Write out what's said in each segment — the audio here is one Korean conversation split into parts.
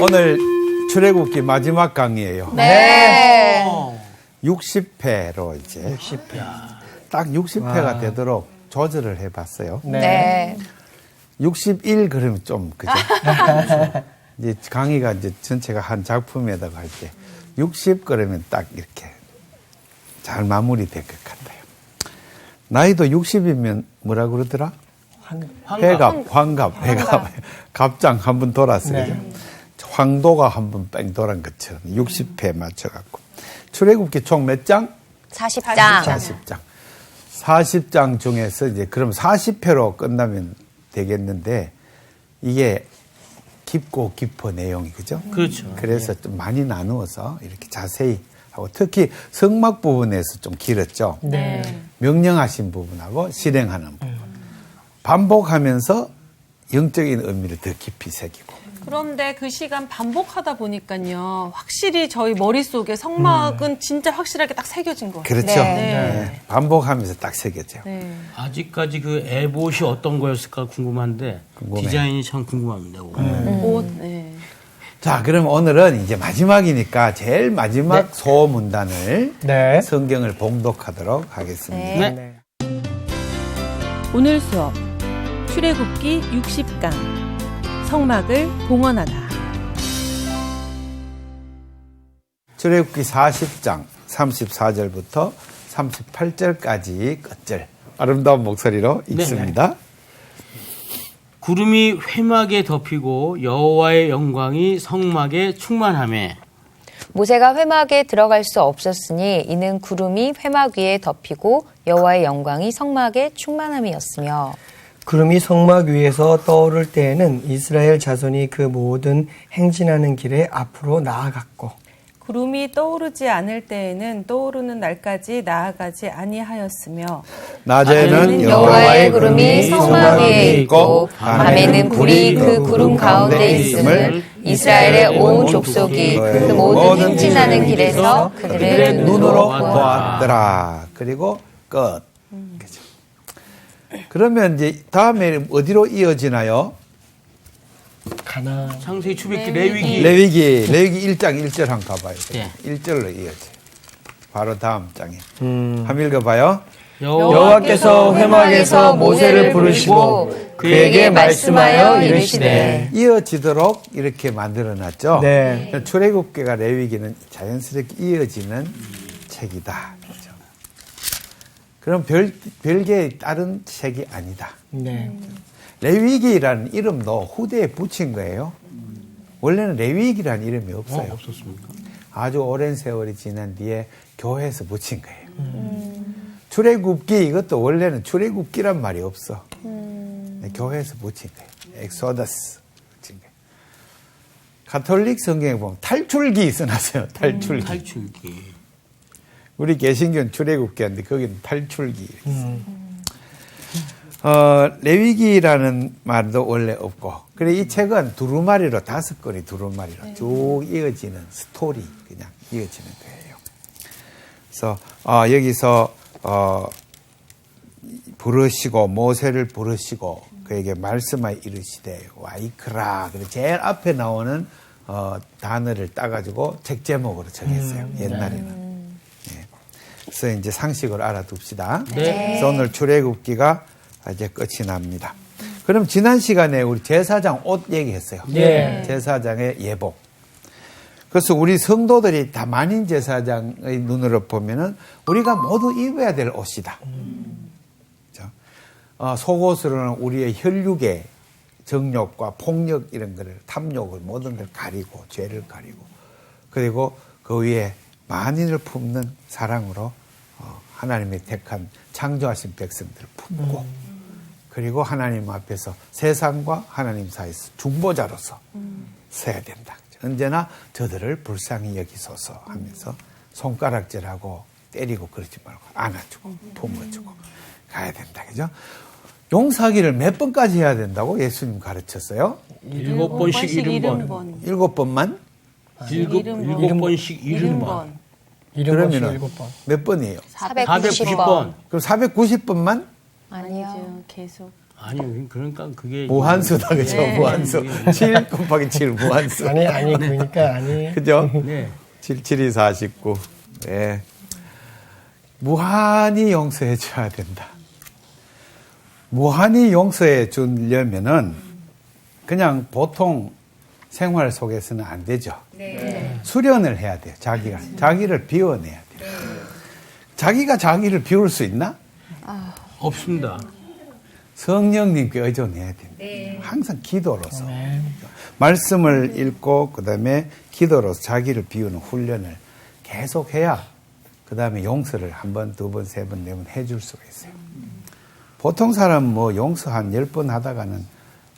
오늘 출애굽기 마지막 강의예요. 네. 60회로 이제 60회. 딱 60회가 되도록 조절을 해봤어요. 네. 61 그러면 좀 그죠? 이제 강의가 이제 전체가 한 작품에다가 할 때 60 그러면 딱 이렇게 잘 마무리될 것 같아요. 나이도 60이면 뭐라 그러더라? 환갑, 갑장 한 번 돌았어요. 네. 황도가 한 번 뺑 돌은 것처럼 60회 맞춰갖고. 출애굽기 총 몇 장? 40장. 40장. 40장 중에서 이제 그럼 40회로 끝나면 되겠는데 이게 깊고 깊어 내용이 그죠? 그렇죠. 그래서 좀 많이 나누어서 이렇게 자세히 하고 특히 성막 부분에서 좀 길었죠. 네. 명령하신 부분하고 실행하는 부분. 반복하면서 영적인 의미를 더 깊이 새기고. 그런데 그 시간 반복하다 보니까요. 확실히 저희 머릿속에 성막은 진짜 확실하게 딱 새겨진 것 같아요. 그렇죠. 네. 네. 반복하면서 딱 새겨져요. 네. 아직까지 그 에봇이 어떤 거였을까 궁금한데 궁금해. 디자인이 참 궁금합니다. 옷, 네. 자, 그럼 오늘은 이제 마지막이니까 제일 마지막 소문단을 네. 성경을 봉독하도록 하겠습니다. 네. 네. 오늘 수업 출애굽기 60강 성막을 봉헌하다. 출애굽기 40장 34절부터 38절까지 끝절 아름다운 목소리로 읽습니다. 구름이 회막에 덮이고 여호와의 영광이 성막에 충만하매 모세가 회막에 들어갈 수 없었으니 이는 구름이 회막 위에 덮이고 여호와의 영광이 성막에 충만함이었으며 구름이 성막 위에서 떠오를 때에는 이스라엘 자손이 그 모든 행진하는 길에 앞으로 나아갔고 구름이 떠오르지 않을 때에는 떠오르는 날까지 나아가지 아니하였으며 낮에는 여호와의 구름이 성막 위에 있고 밤에는 불이 그 구름 가운데 있음을 이스라엘의 온 족속이 그 모든 행진하는 길에서 그들의 눈으로 보았더라. 보았더라. 그리고 끝. 그죠? 그러면 이제 다음에 어디로 이어지나요? 가나 창세기 출애굽기 레위기 레위기 1장 1절 한번 가봐요. 네. 1절로 이어져요. 바로 다음 장에. 한번 읽어봐요. 여호와께서 회막에서 모세를 부르시고 그에게 말씀하여 이르시되 이어지도록 이렇게 만들어놨죠. 네. 출애굽기가 레위기는 자연스럽게 이어지는 책이다. 그렇죠? 그럼 별개의 다른 책이 아니다. 네. 레위기라는 이름도 후대에 붙인 거예요. 원래는 레위기라는 이름이 없어요. 없었습니까? 아주 오랜 세월이 지난 뒤에 교회에서 붙인 거예요. 출애굽기 이것도 원래는 출애굽기란 말이 없어. 교회에서 붙인 거예요. 엑소더스 붙인 거예요. 가톨릭 성경에 보면 탈출기 써놨어요. 탈출기. 탈출기. 우리 개신교는 출애굽기인데 거기는 탈출기. 레위기라는 말도 원래 없고, 그래 이 책은 두루마리로 5권이 두루마리로 쭉 이어지는 스토리 그냥 이어지는 거예요. 그래서 여기서 부르시고 모세를 부르시고 그에게 말씀하여 이르시되 와이크라. 그래 제일 앞에 나오는 단어를 따가지고 책 제목으로 정했어요. 옛날에는. 네. 그래서 이제 상식을 알아둡시다. 네. 그래서 오늘 출애굽기가 이제 끝이 납니다. 그럼 지난 시간에 우리 제사장 옷 얘기했어요. 네. 제사장의 예복. 그래서 우리 성도들이 다 만인 제사장의 눈으로 보면은 우리가 모두 입어야 될 옷이다. 그렇죠? 속옷으로는 우리의 혈육의 정욕과 폭력 이런 거를 탐욕을 모든 걸 가리고 죄를 가리고 그리고 그 위에 만인을 품는 사랑으로 하나님의 택한 창조하신 백성들을 품고 그리고 하나님 앞에서 세상과 하나님 사이에서 중보자로서 서야 된다. 언제나 저들을 불쌍히 여기소서 하면서 손가락질하고 때리고 그러지 말고 안아주고 품어주고 가야 된다. 그죠? 용서하기를 몇 번까지 해야 된다고 예수님 가르쳤어요? 7번씩 70번. 7번만? 7번씩 70번. 그러면은 7번. 몇 번이에요? 490번. 그럼 490번만? 아니요. 계속. 아니 그러니까 그게 무한수다, 그죠? 네. 무한수. 7 곱하기 7 무한수. 아니 그러니까 아니. 그죠? 네. 7, 7이 49. 네. 무한히 용서해 줘야 된다. 무한히 용서해 주려면은 그냥 보통 생활 속에서는 안 되죠. 수련을 해야 돼요. 자기를 비워내야 돼요. 자기가 자기를 비울 수 있나? 없습니다. 성령님께 의존해야 됩니다. 항상 기도로서. 말씀을 읽고 그다음에 기도로서 자기를 비우는 훈련을 계속해야 그다음에 용서를 한 번, 두 번, 세 번, 네 번 해줄 수가 있어요. 보통 사람 뭐 용서 한 10번 하다가는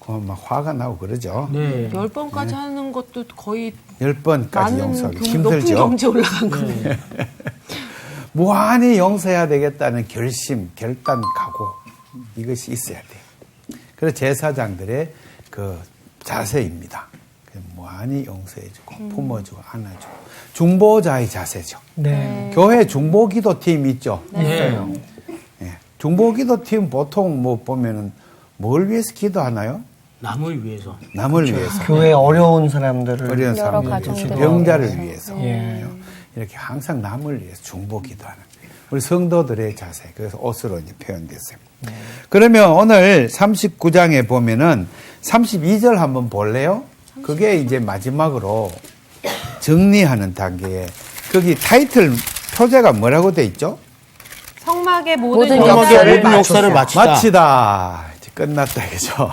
그만 막 화가 나고 그러죠. 네. 10번까지 하는 것도 거의 10번까지 많은 용서하기 높은 힘들죠. 경지에 올라간 거네요. 무한히 용서해야 되겠다는 결심, 결단, 각오 이것이 있어야 돼요. 그래서 제사장들의 그 자세입니다. 무한히 용서해주고 품어주고 안아주고 중보자의 자세죠. 네. 교회 중보기도팀 있죠. 네. 예. 중보기도팀 보통 뭐 보면은 뭘 위해서 기도하나요? 남을 위해서. 남을 위해서, 교회 어려운 사람들을 어려운 여러 사람들, 가정들을 병자를 위해서. 위해서 예. 이렇게 항상 남을 위해서 중보기도하는 우리 성도들의 자세. 그래서 옷으로 이제 표현됐어요. 그러면 오늘 39장에 보면은 32절 한번 볼래요? 그게 이제 마지막으로 정리하는 단계에 거기 타이틀 표제가 뭐라고 돼 있죠? 성막의 모든 모든 역사를 모든 역사를 마치다. 마치다. 이제 끝났다, 그죠?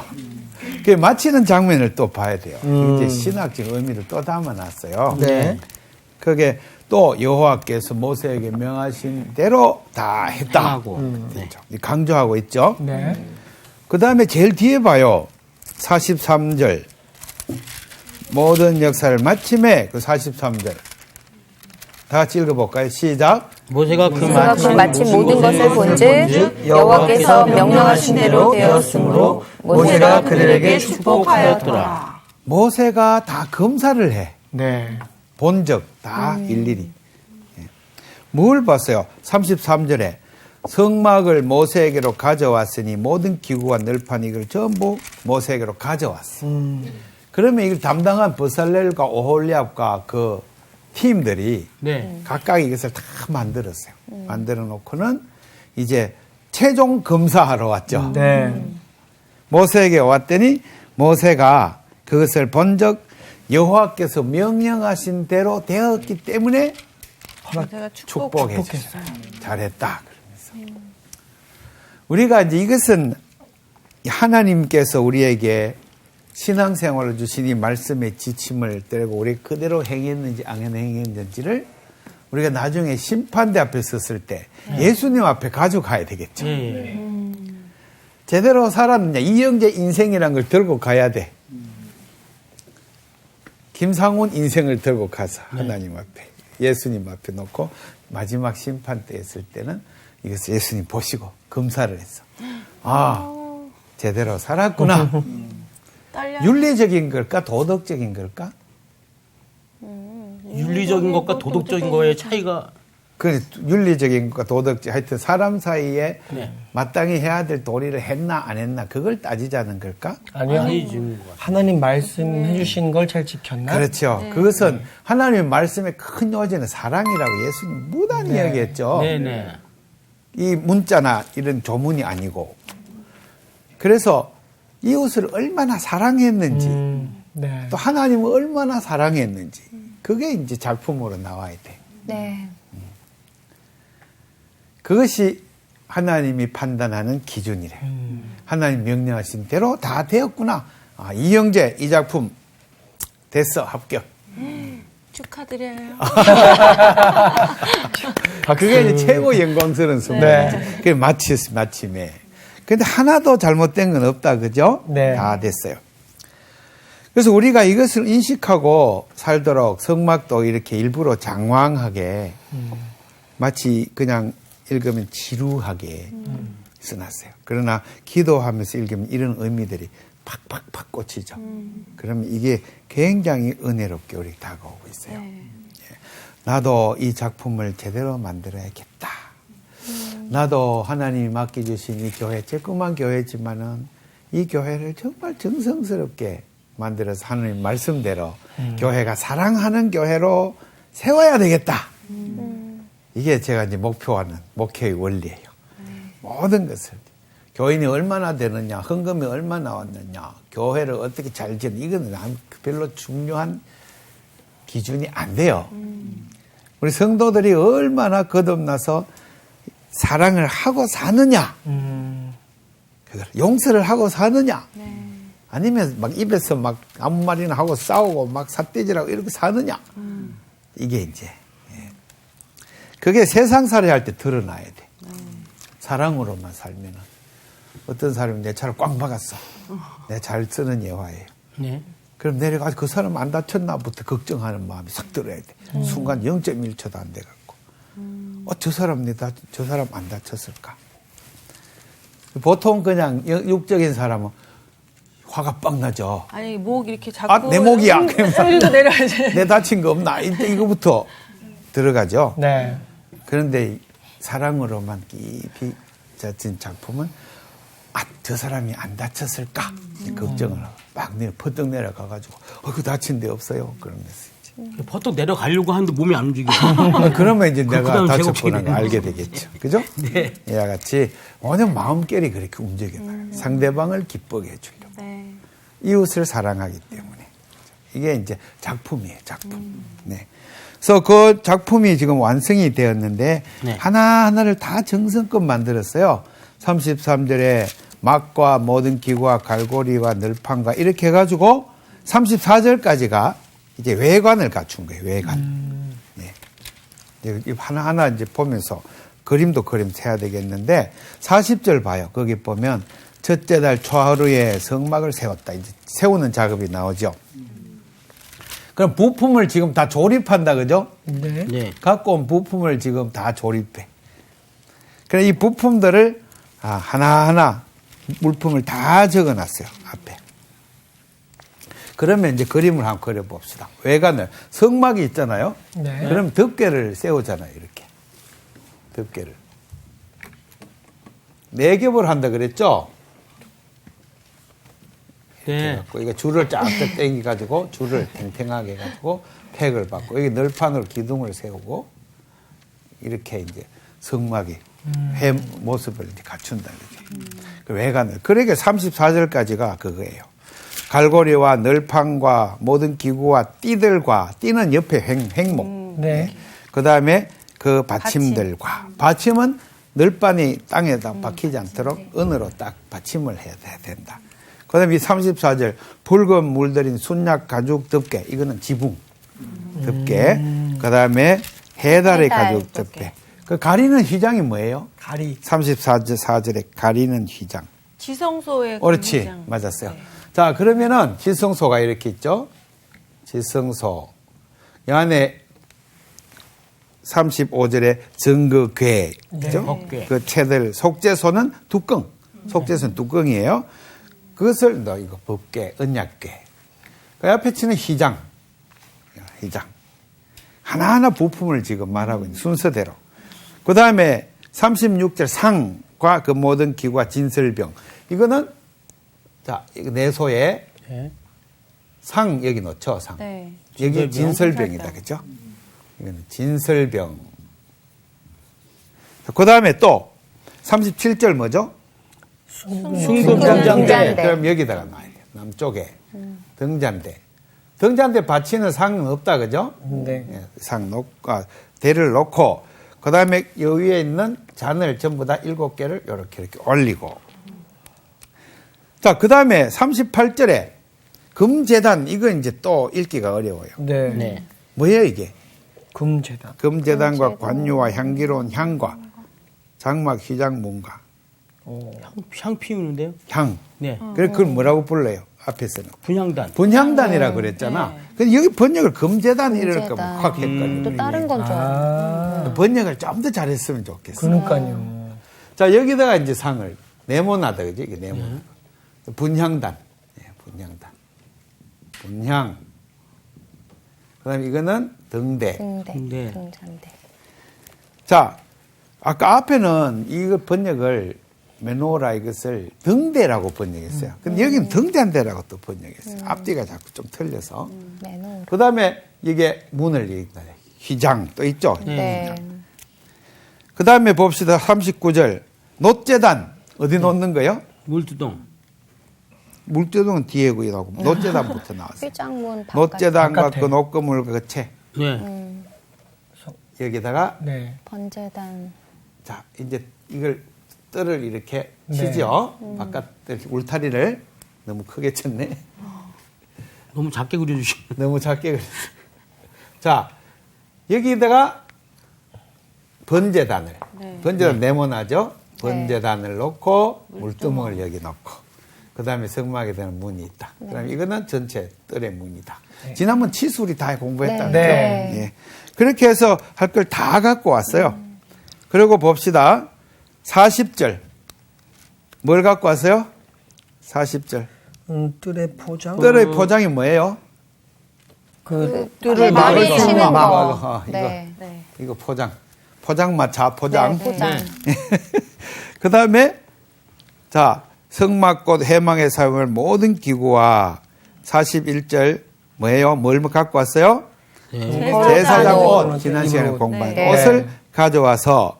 그 마치는 장면을 또 봐야 돼요. 이제 신학적 의미를 또 담아놨어요. 네. 그게 또 여호와께서 모세에게 명하신 대로 다 했다. 행하고. 있죠. 강조하고 있죠. 네. 그 다음에 제일 뒤에 봐요. 43절. 모든 역사를 마침에 그 43절. 다 같이 읽어볼까요? 시작. 모세가 그 모세가 그 마침 모든 것을 본즉 여호와께서 명령하신 대로 되었으므로 모세가 그들에게 축복하였더라. 모세가 다 검사를 해. 네. 본적 다 일일이. 예. 뭘 봤어요? 33절에 성막을 모세에게로 가져왔으니 모든 기구와 늘판 이걸 전부 모세에게로 가져왔어. 그러면 이걸 담당한 버살렐과 오홀리압과 그 팀들이 네. 각각 이것을 다 만들었어요. 만들어 놓고는 이제 최종 검사하러 왔죠. 네. 모세에게 왔더니 모세가 그것을 본적 여호와께서 명령하신 대로 되었기 때문에 제가 축복해 주셨어요. 잘했다. 그러면서 우리가 이제 이것은 하나님께서 우리에게 신앙생활을 주신 이 말씀의 지침을 따르고 우리 그대로 행했는지 안 행했는지를 우리가 나중에 심판대 앞에 섰을 때 예수님 앞에 가져가야 되겠죠. 예. 제대로 살았느냐, 이영재 인생이란 걸 들고 가야 돼. 김상훈 인생을 들고 가서 하나님 앞에, 예수님 앞에 놓고 마지막 심판 때 했을 때는 이것을 예수님 보시고 검사를 했어. 아, 제대로 살았구나. 딸려. 윤리적인 걸까, 도덕적인 걸까? 윤리적인 것과 도덕적인 거의 차이가 그 윤리적인 것과 도덕적, 하여튼 사람 사이에 네. 마땅히 해야 될 도리를 했나 안 했나 그걸 따지자는 걸까? 아니요. 아니지. 하나님 말씀해 주신 걸 잘 지켰나? 그렇죠. 그것은 하나님의 말씀의 큰 요지는 사랑이라고 예수님 무단히 이야기했죠. 네네. 이 문자나 이런 조문이 아니고. 그래서 이웃을 얼마나 사랑했는지 네. 또 하나님을 얼마나 사랑했는지 그게 이제 작품으로 나와야 돼. 네. 그것이 하나님이 판단하는 기준이래. 하나님 명령하신 대로 다 되었구나. 아, 이영재 이 작품 됐어, 합격. 축하드려요. 그게 이제 최고 영광스러운 순간. 네. 그게 마침에. 근데 하나도 잘못된 건 없다, 그죠? 네. 다 됐어요. 그래서 우리가 이것을 인식하고 살도록 성막도 이렇게 일부러 장황하게 마치 그냥 읽으면 지루하게 써놨어요. 그러나 기도하면서 읽으면 이런 의미들이 팍팍팍 꽂히죠. 그러면 이게 굉장히 은혜롭게 우리 다가오고 있어요. 예. 나도 이 작품을 제대로 만들어야겠다. 나도 하나님이 맡겨주신 이 교회, 조그만 교회지만은 이 교회를 정말 정성스럽게 만들어서 하나님 말씀대로 교회가 사랑하는 교회로 세워야 되겠다. 이게 제가 이제 목표하는 목회의 원리예요. 모든 것을. 교인이 얼마나 되느냐, 헌금이 얼마나 나왔느냐, 교회를 어떻게 잘 지는, 이거는 별로 중요한 기준이 안 돼요. 우리 성도들이 얼마나 거듭나서 사랑을 하고 사느냐, 그걸 용서를 하고 사느냐, 아니면 막 입에서 막 아무 말이나 하고 싸우고 막 삿대질하고 이렇게 사느냐, 이게 이제 그게 세상살이 할 때 드러나야 돼. 사랑으로만 살면은 어떤 사람이 내 차를 꽉 막았어. 내 잘 쓰는 예화예요. 네. 그럼 내려가서 그 사람 안 다쳤나부터 걱정하는 마음이 싹 들어야 돼. 순간 0.1초도 안 돼갖고. 저 사람 저 사람 안 다쳤을까? 보통 그냥 육적인 사람은 화가 빡 나죠. 아니 목 이렇게 잡고 내 목이야. 이러고 내려야지. 내 다친 거 없나? 이거부터 들어가죠. 네. 그런데 사랑으로만 깊이 젖은 작품은 저 사람이 안 다쳤을까? 걱정을 하고 막 퍼뜩 내려가가지고 그 다친 데 없어요. 그러면서 이제. 버떡 내려가려고 하는데 몸이 안 움직여. 그러면 이제 내가 그다음 다쳤구나 제곱식이 알게 되겠죠. 그죠? 네. 이와 같이 오늘 마음결이 그렇게 움직여요. 상대방을 기쁘게 해주려고. 네. 이웃을 사랑하기 때문에. 이게 이제 작품이에요. 작품. 네. 그래서 그 작품이 지금 완성이 되었는데 네. 하나하나를 다 정성껏 만들었어요. 33절에 막과 모든 기구와 갈고리와 널판과 이렇게 해가지고 34절까지가 이제 외관을 갖춘 거예요. 외관. 네. 하나하나 이제 보면서 그림 세야 되겠는데 40절 봐요. 거기 보면 첫째 달 초하루에 성막을 세웠다. 이제 세우는 작업이 나오죠. 그럼 부품을 지금 다 조립한다, 그죠? 네. 네. 갖고 온 부품을 지금 다 조립해. 그래, 이 부품들을 하나하나 물품을 다 적어 놨어요, 앞에. 그러면 이제 그림을 한번 그려봅시다. 외관을. 성막이 있잖아요. 네. 그럼 덮개를 세우잖아요, 이렇게. 덮개를. 4겹을 한다 그랬죠? 네. 그래갖고 이거 줄을 쫙 당겨가지고 줄을 탱탱하게 해가지고 팩을 받고 여기 널판으로 기둥을 세우고 이렇게 이제 성막이 회 모습을 이제 갖춘다 그러죠. 그 외관을. 그러니까 34절까지가 그거예요. 갈고리와 널판과 모든 기구와 띠들과 띠는 옆에 횡목. 네. 그 다음에 그 받침들과 받침은 널판이 땅에다 박히지 않도록 은으로 딱 받침을 해야 된다. 그 다음에 이 34절 붉은 물들인 순약 가죽 덮개 이거는 지붕 덮개 그 다음에 해달의 해달 가죽 덮개 그 가리는 휘장이 뭐예요? 가리. 34절에 가리는 휘장 지성소의 옳지 공장. 맞았어요. 네. 자 그러면은 지성소가 이렇게 있죠. 지성소 이 안에 35절에 증거궤 그죠? 법궤. 그 채들 속죄소는 뚜껑 속죄소는 뚜껑이에요. 그것을 너 이거 법궤, 언약궤. 그 앞에 치는 휘장. 하나하나 부품을 지금 말하고 있는 순서대로. 그 다음에 36절 상과 그 모든 기구와 진설병. 이거는 자, 이거 내소에 네. 상 여기 놓죠, 상. 네. 여기 진설병. 진설병이다, 그죠? 이거는 진설병. 그 다음에 또 37절 뭐죠? 등잔대. 그럼 여기다가 놔야 돼요. 남쪽에. 등잔대. 등잔대 받치는 상은 없다, 그죠? 네. 예, 상 놓고, 대를 놓고, 그 다음에 요 위에 있는 잔을 전부 다 7개를 이렇게 올리고. 자, 그 다음에 38절에 금재단, 이거 이제 또 읽기가 어려워요. 네. 네. 뭐예요, 이게? 금재단. 금재단과 관유와 향기로운 향과 장막, 휘장, 문가. 향 피우는데요? 향. 네. 그래, 그걸 뭐라고 불러요? 앞에서는. 분향단. 분향단이라 그랬잖아. 근데 여기 번역을 금재단 이럴까 금재단. 확 헷갈려. 또 다른 건 줄 알아요. 번역을 좀 더 잘했으면 좋겠어. 그러니까요. 자, 여기다가 이제 상을 네모나다, 그지? 이게 네모나. 분향단. 예, 분향단. 분향. 그 다음에 이거는 등대. 네. 등잔대. 자, 아까 앞에는 이거 번역을 메노라 이것을 등대라고 번역했어요. 근데 여기는 등대한대라고 또 번역했어요. 앞뒤가 자꾸 좀 틀려서. 메노라. 그 다음에 이게 문을 얘기합니다. 휘장 또 있죠. 네. 그 다음에 봅시다. 39절. 놋재단 어디 놓는 거예요? 물두동. 물두동은 뒤에 나오고 놋재단부터 나왔어요. 휘장문 바깥. 놋재단과 바깥에. 그 놋그물 그 채. 네. 여기다가 네. 번제단. 자 이제 이걸 뜰을 이렇게 네. 치죠. 바깥 울타리를 너무 크게 쳤네. 너무 작게 그려주시. 너무 작게 그렸어요. 자 여기다가 번제단을 번제단 네모나죠. 번제단을 놓고 물두멍을 여기 놓고 그 다음에 성막에 되는 문이 있다. 그다음에 이거는 전체 뜰의 문이다. 지난번 치수리 다 공부했다는 네. 거죠. 네. 예. 그렇게 해서 할 걸 다 갖고 왔어요. 그리고 봅시다. 40절. 뭘 갖고 왔어요? 40절. 뜰의 포장. 뜰의 포장이 뭐예요? 그 뜰을 막을 머리 수 치는 있는 거. 이거. 네. 이거 포장. 포장마차 포장. 네, 포장. 그 다음에, 자, 성막꽃 해망에 사용할 모든 기구와 41절 뭐예요? 뭘 갖고 왔어요? 제사장 옷. 지난 시간에 공부한 네. 옷을 가져와서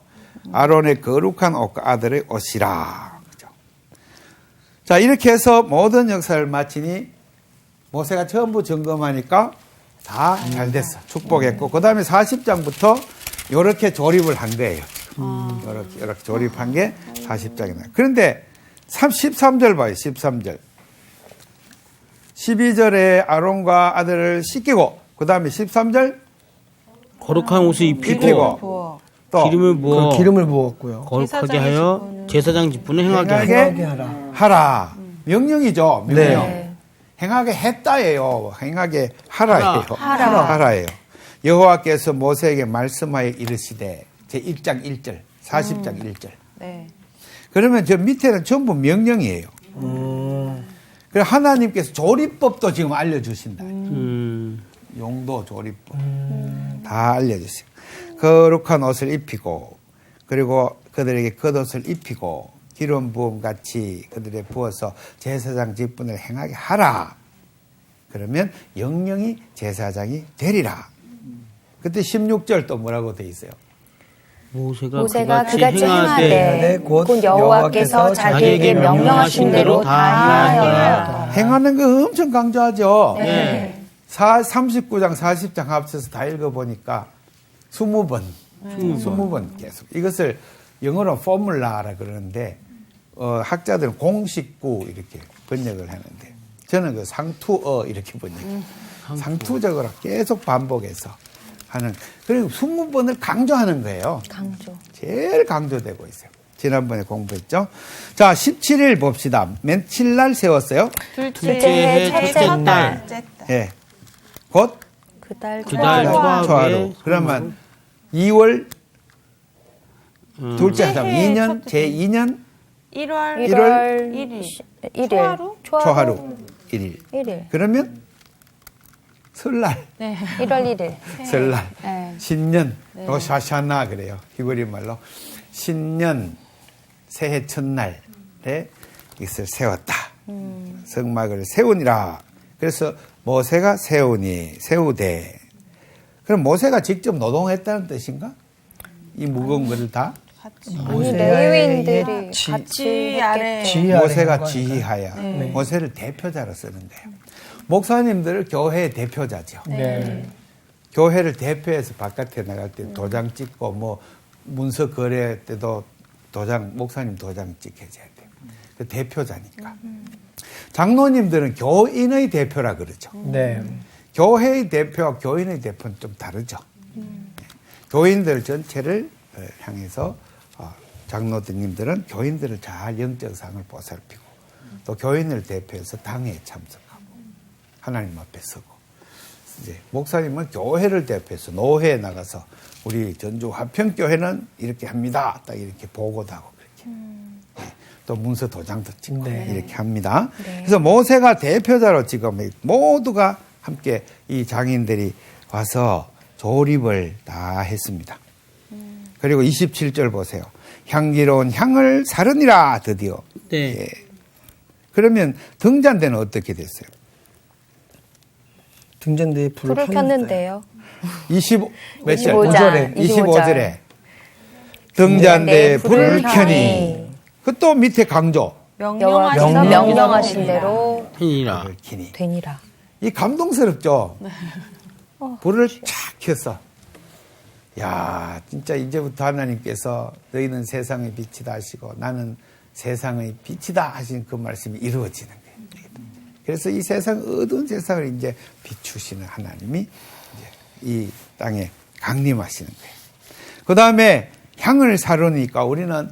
아론의 거룩한 옷과 아들의 옷이라. 그죠? 자, 이렇게 해서 모든 역사를 마치니 모세가 전부 점검하니까 다 잘 됐어. 축복했고. 그 다음에 40장부터 이렇게 조립을 한 거예요. 이렇게 조립한 게 40장이 나요. 그런데 13절 봐요. 13절. 12절에 아론과 아들을 씻기고, 그 다음에 13절 거룩한 옷을 입히고, 입히고, 또 기름을 부어 그 기름을 부었고요. 거룩하게 하여 제사장 직분을 행하게 하라. 행하게 하라. 하라. 명령이죠. 명령. 네. 행하게 했다예요. 행하게 하라예요. 하라. 하라예요. 여호와께서 모세에게 말씀하여 이르시되 제 1장 1절, 40장 1절. 네. 그러면 저 밑에는 전부 명령이에요. 그래서 하나님께서 조리법도 지금 알려주신다. 용도 조리법 다 알려주세요. 거룩한 옷을 입히고 그리고 그들에게 겉옷을 입히고 기름 부음 같이 그들에 부어서 제사장 직분을 행하게 하라. 그러면 영영이 제사장이 되리라. 그때 16절 또 뭐라고 돼 있어요? 모세가 그같이 그같이 행하되 행하되 곧 여호와께서 자기에게 명령하신 대로 다 행하여야 행하는 거 엄청 강조하죠. 네. 39장, 40장 합쳐서 다 읽어보니까 20번, 20번 계속. 이것을 영어로 포뮬라라 그러는데, 학자들은 공식구 이렇게 번역을 하는데, 저는 그 상투어 이렇게 번역해요. 상투적으로 계속 반복해서 하는, 그리고 20번을 강조하는 거예요. 강조. 제일 강조되고 있어요. 지난번에 공부했죠. 자, 17일 봅시다. 며칠 날 세웠어요? 둘째 해 첫째 날. 예. 곧 그달 그달 초하루. 초하루. 그러면 2월 둘째 달 2년 제2년 1월 1월 1일. 초하루? 초하루 1일. 1일. 그러면 설날, 1월 1일. 설날, 네. 신년, 로샤샤나 그래요. 히브리 말로 신년 새해 첫날에 이것을 세웠다. 성막을 세우니라. 그래서 모세가 세우되. 그럼 모세가 직접 노동했다는 뜻인가? 이 무거운 것을 다? 아니 레위인들이 지- 같이 아래. 했겠죠. 지휘 아래 모세가 한 거니까. 지휘하여 네. 모세를 대표자로 쓰는 거예요. 목사님들을 교회의 대표자죠. 네. 교회를 대표해서 바깥에 나갈 때 도장 찍고 뭐 문서 거래 때도 목사님 도장 찍혀줘야 돼요. 그 대표자니까. 장로님들은 교인의 대표라 그러죠. 네. 교회의 대표와 교인의 대표는 좀 다르죠. 교인들 전체를 향해서 장로님들은 교인들을 잘 영적 상을 보살피고 또 교인을 대표해서 당회에 참석하고 하나님 앞에 서고 이제 목사님은 교회를 대표해서 노회에 나가서 우리 전주 화평교회는 이렇게 합니다. 딱 이렇게 보고도 하고 그렇게 또 문서 도장도 찍고 네. 이렇게 합니다. 그래서 모세가 대표자로 지금 모두가 함께 이 장인들이 와서 조립을 다 했습니다. 그리고 27절 보세요. 향기로운 향을 사르니라 드디어. 네. 예. 그러면 등잔대는 어떻게 됐어요? 등잔대에 불을 불을 폈는데요. 25, 몇 절? 25절. 25절에 등잔대에 불을 켜니. 그 또 밑에 강조. 여호와께서 명령하신 대로 이라. 불을 켜니. 되니라. 이 감동스럽죠? 불을 쫙 켰어. 야, 진짜 이제부터 하나님께서 너희는 세상의 빛이다 하시고 나는 세상의 빛이다 하신 그 말씀이 이루어지는 거예요. 그래서 이 세상, 어두운 세상을 이제 비추시는 하나님이 이제 이 땅에 강림하시는 거예요. 그 다음에 향을 사르니까 우리는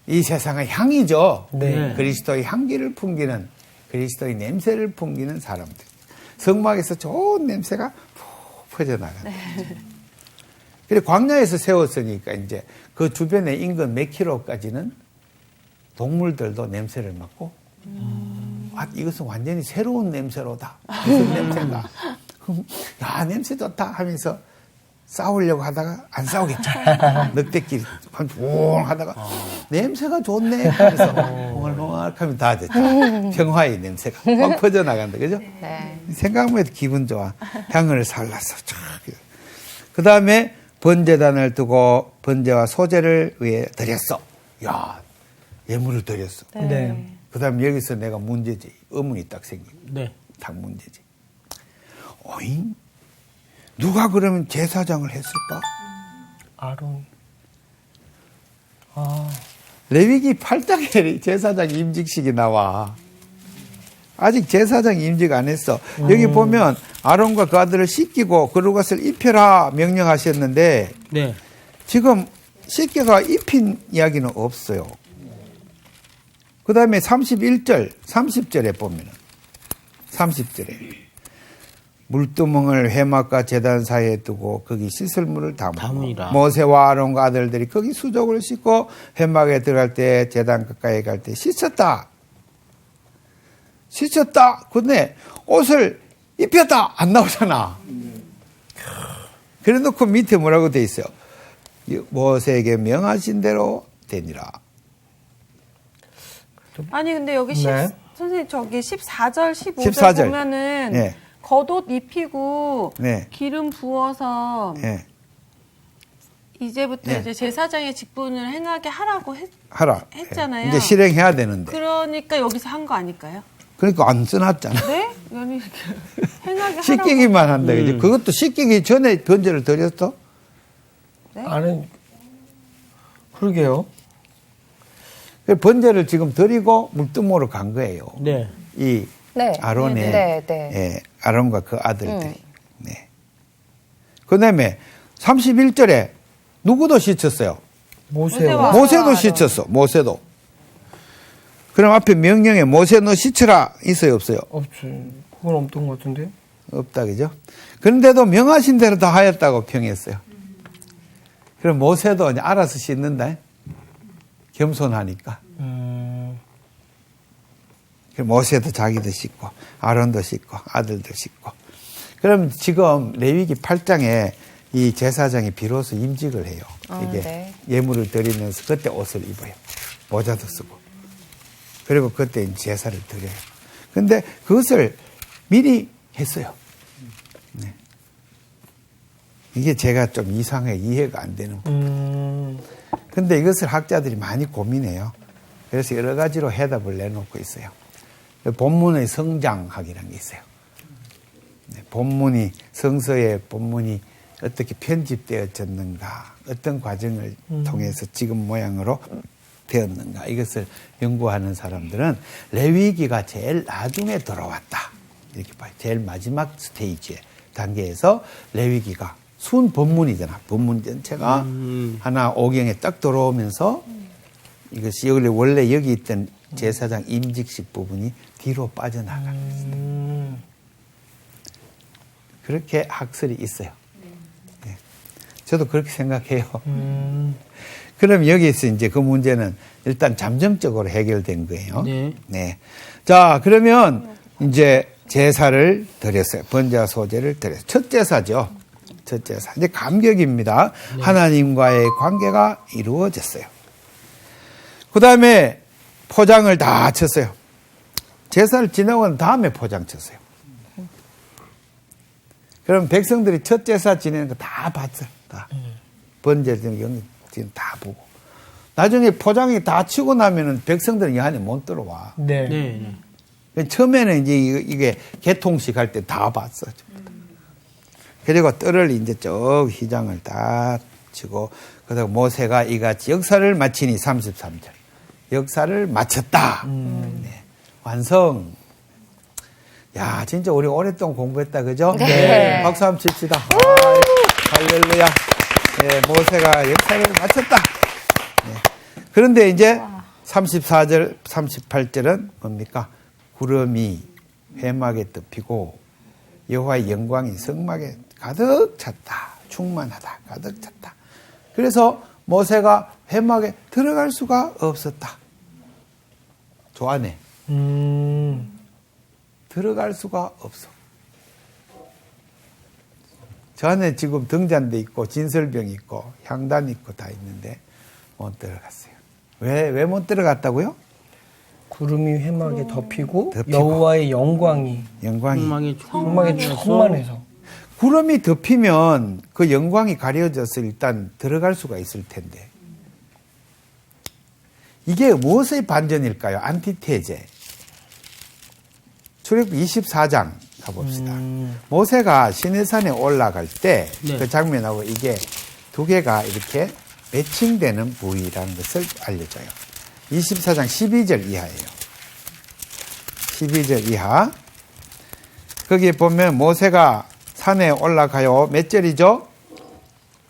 이 세상의 향이죠. 네. 그리스도의 향기를 풍기는, 그리스도의 냄새를 풍기는 사람들. 성막에서 좋은 냄새가 푹 퍼져나가는 거죠. 그리고 광야에서 세웠으니까 이제 그 주변에 인근 몇 킬로까지는 동물들도 냄새를 맡고, 아, 이것은 완전히 새로운 냄새로다. 무슨 냄새인가? 야, 냄새 좋다 하면서 싸우려고 하다가 안 싸우겠죠. 늑대끼리 붕 하다가 냄새가 좋네 하면서 홍알홍알 하면 다 됐죠. 평화의 냄새가 막 퍼져나간다. 그죠? 네. 생각만 해도 기분 좋아. 향을 살라서. 그 다음에 번제단을 두고 번제와 소제를 위해 드렸어. 야, 예물을 드렸어. 네. 그 다음에 여기서 내가 문제지. 의문이 딱 생기고. 네. 딱 문제지. 어잉? 누가 그러면 제사장을 했을까? 아론. 아, 레위기 8장에 제사장 임직식이 나와. 아직 제사장 임직 안 했어. 여기 보면 아론과 그 아들을 씻기고 그루갓을 입혀라 명령하셨는데 네. 지금 씻겨가 입힌 이야기는 없어요. 그 다음에 31절, 30절에 보면은 30절에 물두멍을 회막과 제단 사이에 두고 거기 씻을 물을 담으니라. 모세와 아론과 아들들이 거기 수족을 씻고 회막에 들어갈 때 제단 가까이 갈 때 씻었다. 근데 옷을 입혔다 안 나오잖아. 그래 놓고 밑에 뭐라고 돼 있어요? 모세에게 명하신 대로 되니라. 아니 근데 여기 네. 선생님 저기 14절, 15절 14절. 보면은 네. 겉옷 입히고 네. 기름 부어서 예, 이제부터 네. 이제 제사장의 직분을 행하게 하라고 하라. 했잖아요. 예. 이제 실행해야 되는데. 그러니까 여기서 한 거 아닐까요? 그러니까 안 써놨잖아. 네? 아니 행하게 하라고. 씻기기만 한다. 그지? 그것도 씻기기 전에 번제를 드렸어? 아는, 그러게요. 그 번제를 지금 드리고 물두멍으로 간 거예요. 네. 이 네. 아론의 네, 네. 예, 아론과 그 아들들이. 네. 그다음에 31절에 누구도 씻었어요? 모세와 모세도 아론. 씻었어. 모세도. 그럼 앞에 명령에 모세 너 씻으라 있어요, 없어요? 없지. 그건 없던 것 같은데. 없다, 그죠? 그런데도 명하신 대로 다 하였다고 평했어요. 그럼 모세도 이제 알아서 씻는다. 겸손하니까. 그럼 모세도 자기도 씻고, 아론도 씻고, 아들도 씻고. 그럼 지금 레위기 8장에 이 제사장이 비로소 임직을 해요. 이게 네. 예물을 드리면서 그때 옷을 입어요. 모자도 쓰고. 그리고 그때 이제 제사를 드려요. 근데 그것을 미리 했어요. 네. 이게 제가 좀 이상해 이해가 안 되는 부분. 근데 이것을 학자들이 많이 고민해요. 그래서 여러 가지로 해답을 내놓고 있어요. 본문의 성장학이라는 게 있어요. 네, 본문이, 성서의 본문이 어떻게 편집되어졌는가, 어떤 과정을 통해서 지금 모양으로 되었는가, 이것을 연구하는 사람들은 레위기가 제일 나중에 들어왔다. 이렇게 봐요. 제일 마지막 스테이지의 단계에서 레위기가 순 본문이잖아. 본문 전체가 하나 오경에 딱 들어오면서 이것이 원래 여기 있던 제사장 임직식 부분이 뒤로 빠져나가는 것이다. 그렇게 학설이 있어요. 네. 저도 그렇게 생각해요. 그럼 여기서 이제 그 문제는 일단 잠정적으로 해결된 거예요. 네. 네. 자, 그러면 이제 제사를 드렸어요. 번제와 소제를 드렸어요. 첫 제사죠. 첫 제사. 이제 감격입니다. 하나님과의 관계가 이루어졌어요. 그 다음에 포장을 다 쳤어요. 제사를 지나고 난 다음에 포장 쳤어요. 그럼 백성들이 첫 제사 지내는 거 다 봤어요. 다. 번제 지금 다 보고. 나중에 포장이 다 치고 나면은 백성들은 이 안에 못 들어와. 네. 네. 처음에는 이제 이게 개통식 할 때 다 봤어. 그리고 뜰을 이제 쭉 휘장을 다 치고, 그다음 모세가 이같이 역사를 마치니 33절. 역사를 마쳤다. 네. 완성. 야, 진짜 우리 오랫동안 공부했다, 그죠? 네. 박수 한번 칩시다. 할렐루야. 네, 모세가 역사를 마쳤다. 네. 그런데 이제 34절, 38절은 뭡니까? 구름이 회막에 덮이고 여호와의 영광이 성막에 가득 찼다. 충만하다. 가득 찼다. 그래서 모세가 회막에 들어갈 수가 없었다. 좋아하네. 들어갈 수가 없어. 저 안에 지금 등잔대 있고 진설병 있고 향단 있고 다 있는데 못 들어갔어요. 왜 못 들어갔다고요? 구름이 회막에 덮이고 덮이고. 여호와의 영광이 영광이. 성막에 충만해서. 구름이 덮이면 그 영광이 가려져서 일단 들어갈 수가 있을 텐데. 이게 무엇의 반전일까요? 안티테제. 출애굽 24장 가봅시다. 모세가 시내산에 올라갈 때 그 네. 장면하고 이게 두 개가 이렇게 매칭되는 부위라는 것을 알려줘요. 24장 12절 이하예요. 12절 이하. 거기에 보면 모세가 산에 올라가요. 몇 절이죠?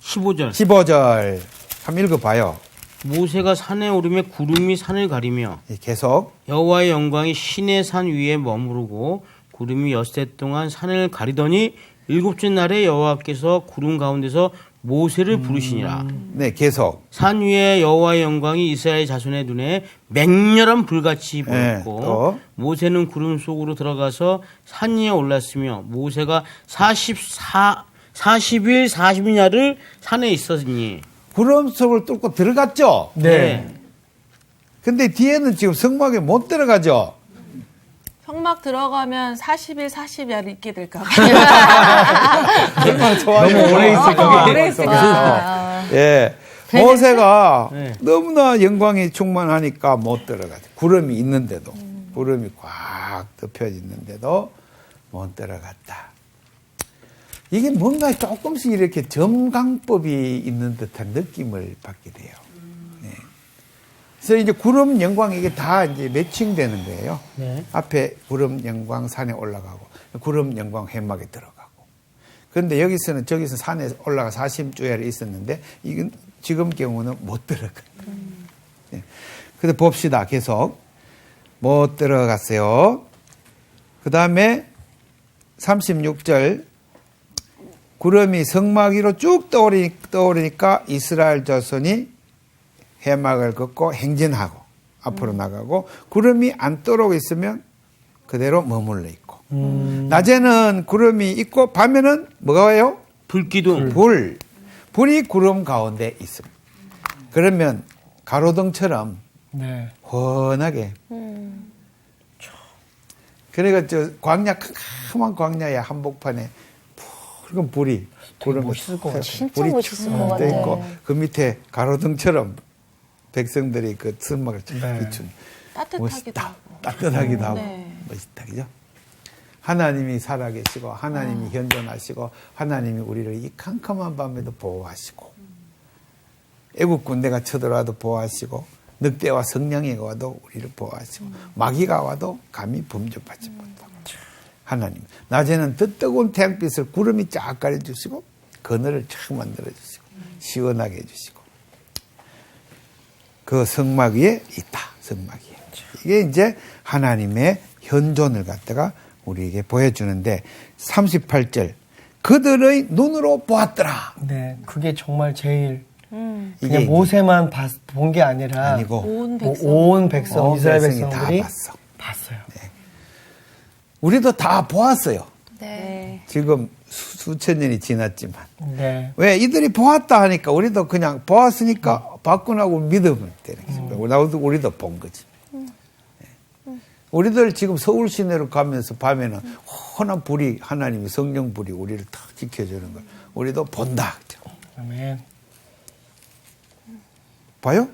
15절. 15절. 한번 읽어봐요. 모세가 산에 오르며 구름이 산을 가리며 계속. 여호와의 영광이 시내 산 위에 머무르고 구름이 엿새 동안 산을 가리더니 일곱째 날에 여호와께서 구름 가운데서 모세를 부르시니라. 네, 계속. 산 위에 여호와의 영광이 이스라엘 자손의 눈에 맹렬한 불같이 네, 보였고 또. 모세는 구름 속으로 들어가서 산 위에 올랐으며 모세가 40일 40야를 산에 있었으니 구름 속을 뚫고 들어갔죠? 네. 근데 뒤에는 지금 성막에 못 들어가죠? 성막 들어가면 40일 40야를 있게 될까 봐. 정말 좋아요. 너무 오래 있을 거예요. 오래 있을 예. 모세가 네. 너무나 영광이 충만하니까 못 들어가죠. 구름이 있는데도. 구름이 꽉 덮여 있는데도 못 들어갔다. 이게 뭔가 조금씩 이렇게 점강법이 있는 듯한 느낌을 받게 돼요. 네. 그래서 이제 구름 영광 이게 다 이제 매칭되는 거예요. 네. 앞에 구름 영광 산에 올라가고, 구름 영광 회막에 들어가고. 그런데 여기서는 저기서 산에 올라가 40주야를 있었는데, 이건 지금 경우는 못 들어가. 네. 그래서 봅시다. 계속. 못 들어갔어요. 그 다음에 36절. 구름이 성막 위로 쭉 떠오르니까 이스라엘 자손이 회막을 걷고 행진하고 앞으로 나가고, 구름이 안 떠오르고 있으면 그대로 머물러 있고, 낮에는 구름이 있고 밤에는 뭐가 와요? 불기둥. 불이 구름 가운데 있습니다. 그러면 가로등처럼 네. 훤하게. 그러니까 저 광야, 캄캄한 광야의 한복판에 붉은 불이 구름에 멋있을 것 같아요. 진짜 멋있을 것 떠 같아요. 있고, 그 밑에 가로등처럼 백성들이 그 선막을 쫙 네. 비춘. 따뜻하기도 멋있다. 하고. 따뜻하기도 하고. 네. 멋있다. 그죠? 하나님이 살아계시고, 하나님이 현존하시고, 하나님이 우리를 이 캄캄한 밤에도 보호하시고, 애국 군대가 쳐들어와도 보호하시고, 늑대와 성냥이가 와도 우리를 보호하시고, 마귀가 와도 감히 범접하지 못하고. 하나님. 낮에는 뜨거운 태양빛을 구름이 쫙 가려주시고, 그늘을 쫙 만들어주시고, 시원하게 해주시고, 그 성막 위에 있다. 성막 위에. 이게 이제 하나님의 현존을 갖다가 우리에게 보여주는데, 38절. 그들의 눈으로 보았더라. 네. 그게 정말 제일 이게 그냥 모세만 본 게 아니라 아니고, 온 백성. 온 백성, 온 이스라엘 백성이 백성들이 다 봤어. 봤어요. 우리도 다 보았어요. 네. 지금 수천 년이 지났지만 네. 왜 이들이 보았다 하니까 우리도 그냥 보았으니까 바꾸나고 믿으면 되는 거죠. 우리도 본 거지. 우리들 지금 서울 시내로 가면서 밤에는 환한 불이 하나님이 성령 불이 우리를 탁 지켜주는 걸 우리도 본다. 아멘. 봐요?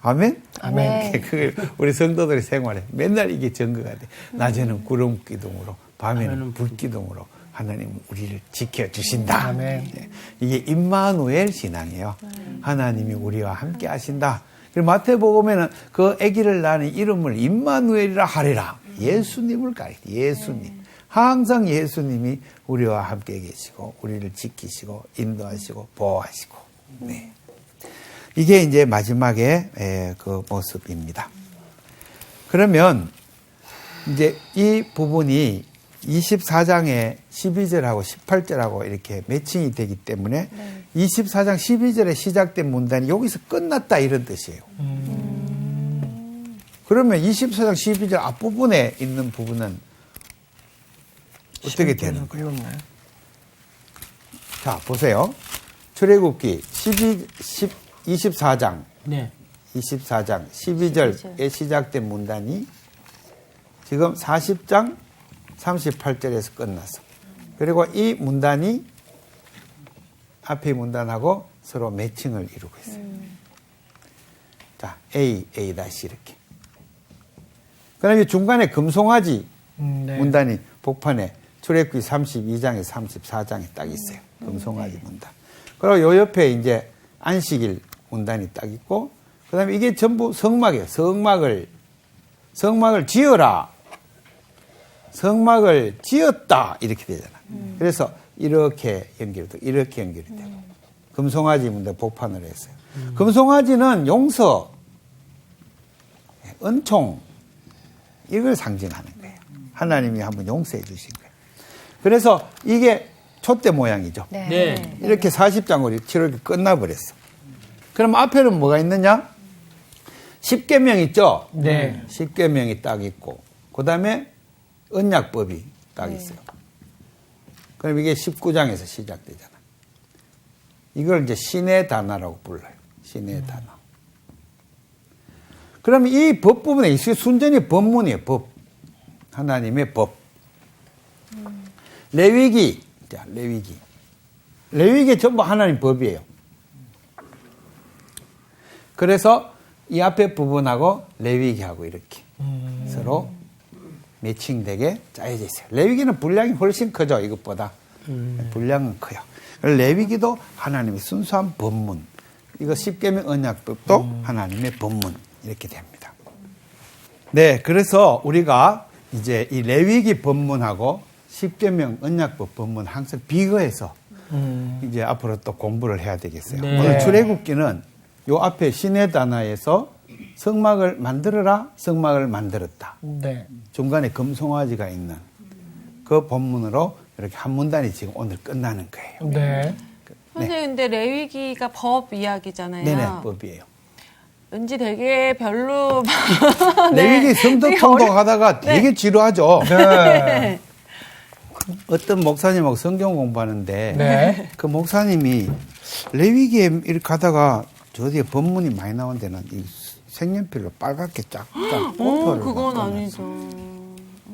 아멘? 아멘. 그걸 우리 성도들의 생활에 맨날 이게 증거가 돼. 낮에는 구름 기둥으로, 밤에는 불 기둥으로 하나님 우리를 지켜주신다. 아멘. 예. 이게 임마누엘 신앙이에요. 하나님이 우리와 함께 하신다. 그리고 마태복음에는 그 아기를 낳는 이름을 임마누엘이라 하리라. 예수님을 가리켜. 예수님. 항상 예수님이 우리와 함께 계시고 우리를 지키시고 인도하시고 보호하시고. 네. 이게 이제 마지막에 그 모습입니다. 그러면 이제 이 부분이 24장의 12절하고 18절하고 이렇게 매칭이 되기 때문에 24장 12절에 시작된 문단이 여기서 끝났다 이런 뜻이에요. 그러면 24장 12절 앞부분에 있는 부분은 어떻게 되는 거예요? 자, 보세요. 출애굽기 24장 네. 24장 12절에 시작된 문단이 지금 40장 38절에서 끝났어. 그리고 이 문단이 앞의 문단하고 서로 매칭을 이루고 있어요. 자, A 다시 이렇게. 그다음에 중간에 금송아지 네. 문단이 복판에 출애굽기 32장에 34장에 딱 있어요. 금송아지 문단. 그리고 요 옆에 이제 안식일 문단이 딱 있고, 그 다음에 이게 전부 성막이에요. 성막을 지어라. 성막을 지었다. 이렇게 되잖아. 그래서 이렇게 연결이 되고, 이렇게 연결이 되고. 금송아지 문단 복판을 했어요. 금송아지는 용서, 은총, 이걸 상징하는 거예요. 하나님이 한번 용서해 주신 거예요. 그래서 이게 촛대 모양이죠. 네. 이렇게 40장으로 이렇게 끝나버렸어. 그럼 앞에는 뭐가 있느냐? 10계명 있죠? 네. 10계명이 딱 있고, 그 다음에 언약법이 딱 있어요. 그럼 이게 19장에서 시작되잖아. 이걸 이제 신의 단어라고 불러요. 신의 단어. 그럼 이 법 부분에 있어요. 순전히 법문이에요. 법. 하나님의 법. 레위기. 자, 레위기. 레위기 전부 하나님 법이에요. 그래서 이 앞에 부분하고 레위기하고 이렇게 서로 매칭되게 짜여져 있어요. 레위기는 분량이 훨씬 크죠. 이것보다. 분량은 커요. 레위기도 하나님의 순수한 법문. 이거 10계명 언약법도 하나님의 법문. 이렇게 됩니다. 네, 그래서 우리가 이제 이 레위기 법문하고 10계명 언약법 법문 항상 비교해서 이제 앞으로 또 공부를 해야 되겠어요. 네. 오늘 출애굽기는 요 앞에 신의 단어에서 성막을 만들어라, 성막을 만들었다. 네. 중간에 금송아지가 있는 그 본문으로 이렇게 한 문단이 지금 오늘 끝나는 거예요. 네. 선생님, 근데 레위기가 법 이야기잖아요. 네네, 법이에요. 왠지 되게 별로. 레위기 성도 되게 통독하다가 되게 지루하죠. 네. 어떤 목사님하고 성경 공부하는데 네. 그 목사님이 레위기에 이렇게 가다가 저 뒤에 법문이 많이 나온 데는 이 색연필로 빨갛게 쫙쫙 꽃표를 그건 막 아니죠.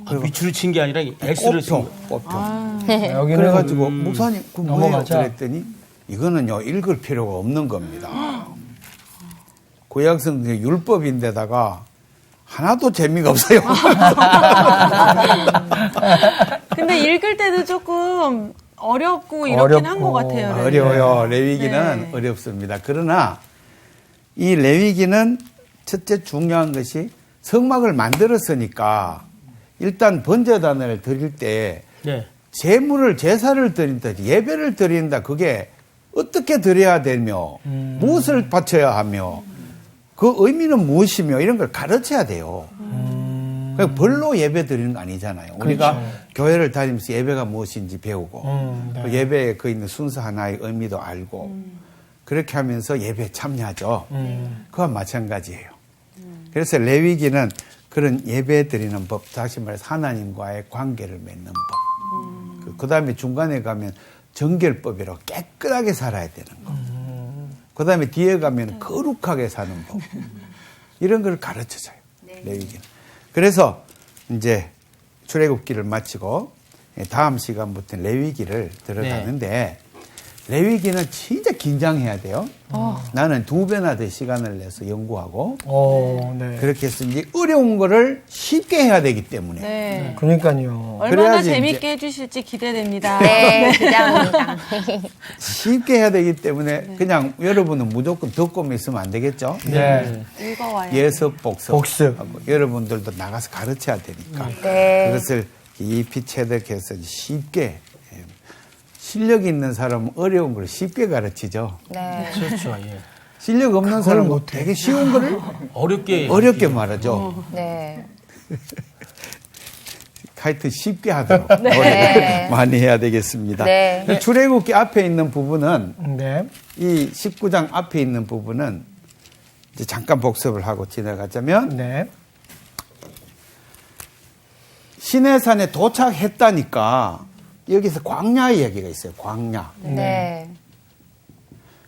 아, 밑으로 친 게 아니라 X를 쓴 꽃표, 거. 꽃표. 여기는 그래가지고 목사님 그 뭐예요? 넘어가자. 그랬더니 이거는요 읽을 필요가 없는 겁니다. 구약성 율법인데다가 하나도 재미가 없어요. 근데 읽을 때도 조금 어렵고 이렇긴 한 것 어렵고. 같아요. 네. 어려워요. 레위기는 네. 어렵습니다. 그러나 이 레위기는 첫째 중요한 것이 성막을 만들었으니까 일단 번제단을 드릴 때 네. 제사를 드린다, 예배를 드린다. 그게 어떻게 드려야 되며 무엇을 바쳐야 하며 그 의미는 무엇이며 이런 걸 가르쳐야 돼요. 그러니까 벌로 예배 드리는 거 아니잖아요. 우리가 교회를 다니면서 예배가 무엇인지 배우고 네. 그 예배에 그 있는 순서 하나의 의미도 알고 그렇게 하면서 예배에 참여하죠. 그와 마찬가지예요. 그래서 레위기는 그런 예배 드리는 법, 다시 말해서 하나님과의 관계를 맺는 법. 그 다음에 중간에 가면 정결법이라고 깨끗하게 살아야 되는 거. 그 다음에 뒤에 가면 거룩하게 사는 법. 이런 걸 가르쳐줘요. 레위기는. 그래서 이제 출애굽기를 마치고 다음 시간부터 레위기를 들어가는데 레위기는 진짜 긴장해야 돼요. 나는 2배나 더 시간을 내서 연구하고 네. 그렇게 해서 이제 어려운 거를 쉽게 해야 되기 때문에 네. 그러니까요. 얼마나 그래야지 재밌게 이제- 해주실지 기대됩니다. 네, 기대합니다. 쉽게 해야 되기 때문에 그냥 여러분은 무조건 듣고만 있으면 안 되겠죠. 네. 읽어와요. 예습, 복습. 복습. 하고 여러분들도 나가서 가르쳐야 되니까 네. 그것을 깊이 체득해서 쉽게 실력 있는 사람은 어려운 걸 쉽게 가르치죠. 네. 그렇죠. 예. 실력 없는 사람은 되게 쉬운 거를 어렵게 말하죠. 네. 하여튼 쉽게 하도록 네. 노력을 많이 해야 되겠습니다. 네. 출애굽기 앞에 있는 부분은 네. 이 19장 앞에 있는 부분은 이제 잠깐 복습을 하고 지나가자면 네. 시내산에 도착했다니까 여기서 광야 이야기가 있어요. 광야. 네.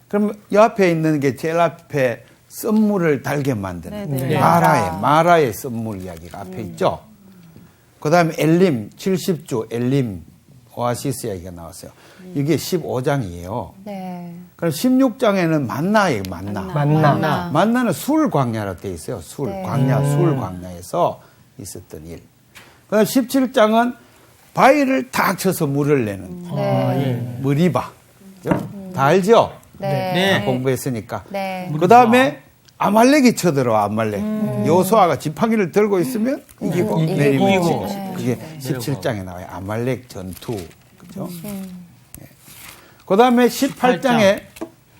그럼 옆에 있는 게 제일 앞에 썬물을 달게 만드는 네. 마라의 썬물 이야기가 앞에 있죠. 그 다음에 엘림 70주 엘림 오아시스 이야기가 나왔어요. 이게 15장이에요. 네. 그럼 16장에는 만나예요. 만나. 만나는 술 광야로 되어 있어요. 술 네. 광야 술 광야에서 있었던 일. 그다음 17장은 바위를 탁 쳐서 물을 내는 네. 머리바. 다 알죠? 네. 네. 다 공부했으니까. 네. 그 다음에 아말렉이 쳐들어와, 아말렉. 요수아가 지팡이를 들고 있으면 이기고 내리면 이기고. 지고. 네. 그게 17장에 나와요. 아말렉 전투. 그죠? 그 다음에 18장에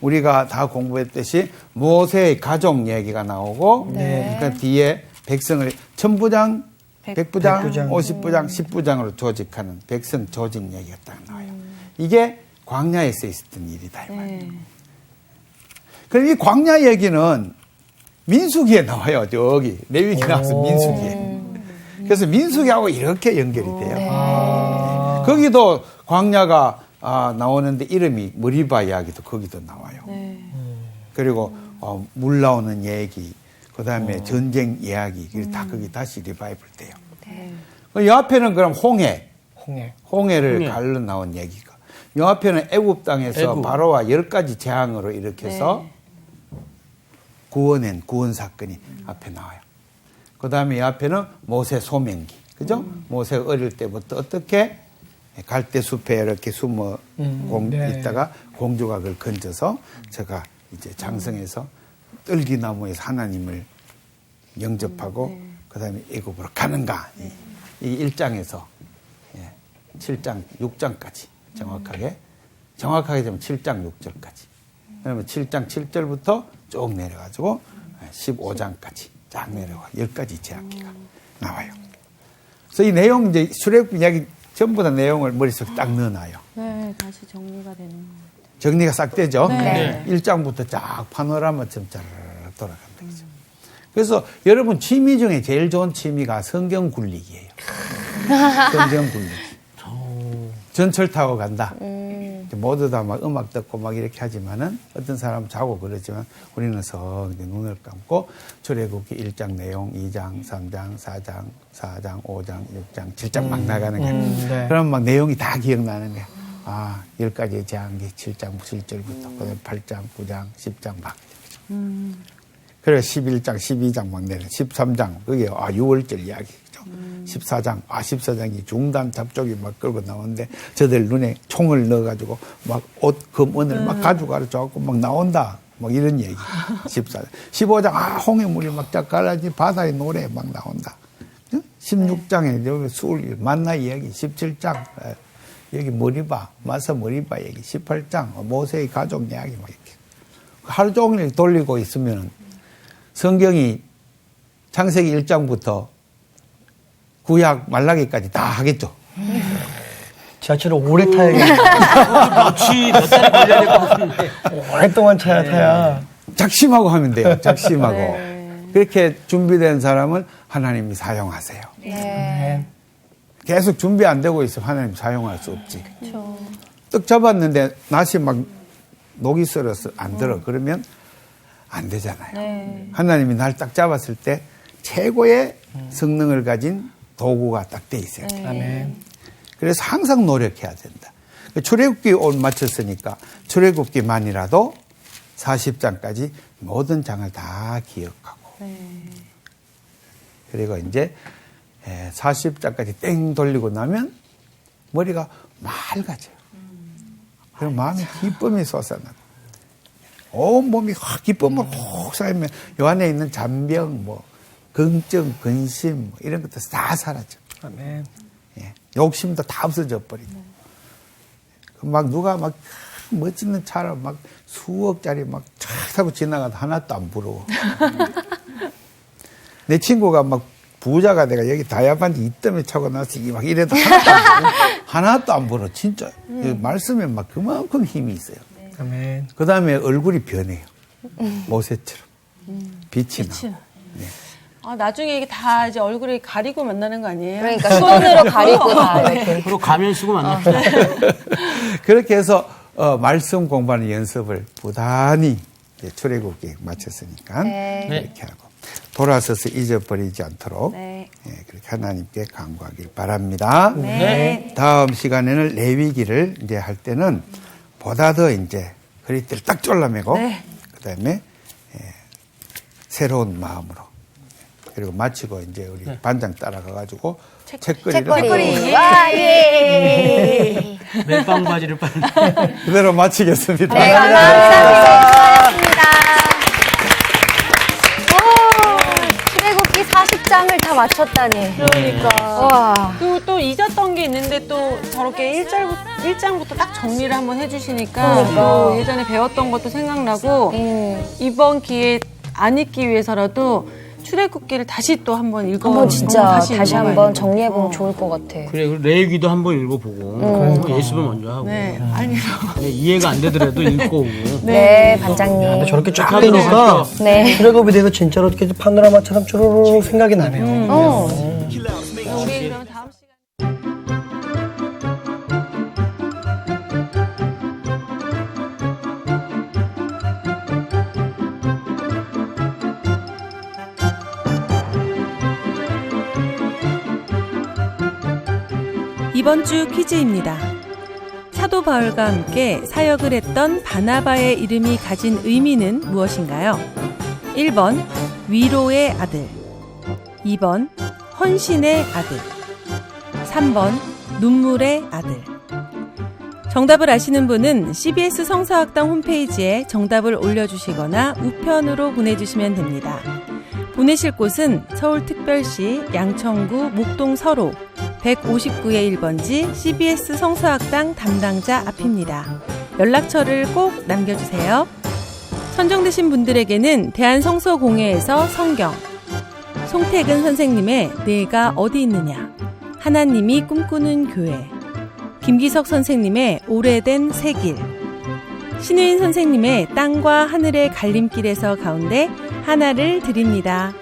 우리가 다 공부했듯이 모세의 가족 얘기가 나오고, 네. 그 뒤에 백성을 천부장, 백부장, 백부장. 50부장, 10부장으로 조직하는 백성 조직 얘기가 딱 나와요. 이게 광야에서 있었던 일이다. 이 말이에요. 네. 그럼 이 광야 얘기는 민수기에 나와요. 저기 레위기 나와서 민수기에. 그래서 민수기하고 이렇게 연결이 돼요. 거기도 광야가 나오는데 이름이 머리바 이야기도 거기도 나와요. 네. 그리고 물 나오는 얘기, 그 다음에 전쟁 이야기, 다 거기 다시 리바이벌 돼요. 이 앞에는 그럼 홍해를 홍해. 갈로 나온 얘기가. 이 앞에는 애굽 땅에서 애굽. 바로와 10가지 재앙으로 일으켜서 구원한 구원 사건이 앞에 나와요. 그 다음에 이 앞에는 모세 소명기. 그죠? 모세가 어릴 때부터 어떻게 갈대숲에 이렇게 숨어 네. 있다가 공주가 그걸 건져서 제가 이제 장성에서 떨기나무에서 하나님을 영접하고 그 다음에 애굽으로 가는가. 이 1장에서 7장, 6장까지 정확하게 되면 7장, 6절까지. 그러면 7장, 7절부터 쭉 내려가지고 15장까지 쫙 내려가 10가지 제약기가 나와요. 그래서 이 내용 이제 출애굽 이야기 전부 다 내용을 머릿속에 딱 넣어놔요. 네, 다시 정리가 되는 것 같아요. 정리가 싹 되죠. 네. 1장부터 쫙 파노라마처럼 잘 돌아간다. 그죠? 그래서 여러분 취미 중에 제일 좋은 취미가 성경 굴리기예요. 성경 굴리기. 전철 타고 간다. 모두 다 막 음악 듣고 막 이렇게 하지만은 어떤 사람은 자고 그러지만 우리는 석 눈을 감고 출애굽기 1장 내용, 2장, 3장, 4장, 4장, 5장, 6장, 7장 막 나가는 거야. 네. 그럼 막 내용이 다 기억나는 거야. 10가지의 제한기 7장, 7절부터, 그다음에 8장, 9장, 10장 막. 그래 11장, 12장 막 내려. 13장 그게 6월절 이야기죠. 14장, 14장이 중단 잡족이 막 끌고 나오는데 저들 눈에 총을 넣어가지고 막 옷, 금은을 막 가져가서 줘갖고 막 나온다. 막 이런 얘기. 14장. 15장, 홍해물이 막 쫙 갈라지 바다의 노래 막 나온다. 16장에 여기 술, 만나 이야기. 17장, 여기 머리바, 마사 머리바 얘기. 18장, 모세의 가족 이야기 막 이렇게. 하루 종일 돌리고 있으면 성경이 창세기 1장부터 구약 말라기까지 다 하겠죠. 지하철을 오래 타야겠네. 몇 달이 걸려야 될 것 같은데. 오랫동안 타야. 작심하고 하면 돼요. 작심하고. 그렇게 준비된 사람은 하나님이 사용하세요. 네. 계속 준비 안 되고 있으면 하나님 사용할 수 없지. 떡 잡았는데 낫이 막 녹이 썰어서 안 들어. 그러면 안 되잖아요. 하나님이 날 딱 잡았을 때 최고의 성능을 가진 도구가 딱 돼 있어요. 아멘. 그래서 항상 노력해야 된다. 출애굽기 올 마쳤으니까 출애굽기만이라도 40장까지 모든 장을 다 기억하고 그리고 이제 40장까지 땡 돌리고 나면 머리가 맑아져요. 그럼 마음에 기쁨이 솟아나고 온 몸이 확 기쁨으로 확 쌓이면 요 안에 있는 잔병, 뭐 걱정, 근심 뭐 이런 것도 다 사라져. 아멘. 예, 욕심도 다 없어져 버리고 막 누가 막 멋지는 차를 막 수억짜리 막 쫙 타고 지나가도 하나도 안 부러워. 내 친구가 막 부자가 내가 여기 다이아반지 이때문에 차고 나서 막 이래도 하나도 안 부러워. 진짜 말씀에 막 그만큼 힘이 있어요. 아멘. 그 다음에 얼굴이 변해요. 모세처럼 빛이 나고. 네. 아, 나중에 이게 다 이제 얼굴이 가리고 만나는 거 아니에요? 그러니까 수건으로 가리고 다 이렇게. 서로 가면 쓰고 만납시다. 그렇게 해서 말씀 공부하는 연습을 부단히 출애굽기 마쳤으니까 네. 그렇게 하고 돌아서서 잊어버리지 않도록 네. 그렇게 하나님께 간구하길 바랍니다. 네. 다음 시간에는 레위기를 이제 할 때는 보다 더 이제 허리띠를 딱 졸라매고 그다음에 새로운 마음으로 그리고 마치고 이제 우리 반장 따라가가지고 책거리를 와, 예. 멜빵 바지를 빨리. 그대로 마치겠습니다. 네, 감사합니다. 출애굽기 40장을 다 맞췄다니. 그러니까. 와. 그리고 또 잊었던 게 있는데 또 저렇게 1장부터 딱 정리를 한번 해주시니까 또 예전에 배웠던 것도 생각나고 이번 기회에 안 잊기 위해서라도 출애굽기를 다시 또 한번 한번 진짜 다시 읽어봐야 한번 돼. 정리해보면 좋을 것 같아. 그래, 그리고 레위기도 한번 읽어보고 예습을 먼저 하고 네, 아니 이해가 안 되더라도 읽고 오고. 네, 반장님. 근데 저렇게 쫙 하도록 되니까 하십시오. 네. 출애굽에 대해서 진짜로 이렇게 파노라마처럼 쭈루룩 생각이 나네요. 우리 그럼 다음 시간. 이번 주 퀴즈입니다. 사도 바울과 함께 사역을 했던 바나바의 이름이 가진 의미는 무엇인가요? 1번 위로의 아들, 2번 헌신의 아들, 3번 눈물의 아들. 정답을 아시는 분은 CBS 성서학당 홈페이지에 정답을 올려주시거나 우편으로 보내주시면 됩니다. 보내실 곳은 서울특별시 양천구 목동 서로 159의 1번지 CBS 성서학당 담당자 앞입니다. 연락처를 꼭 남겨주세요. 선정되신 분들에게는 대한성서공회에서 성경, 송태근 선생님의 내가 어디 있느냐, 하나님이 꿈꾸는 교회, 김기석 선생님의 오래된 새길, 신우인 선생님의 땅과 하늘의 갈림길에서 가운데 하나를 드립니다.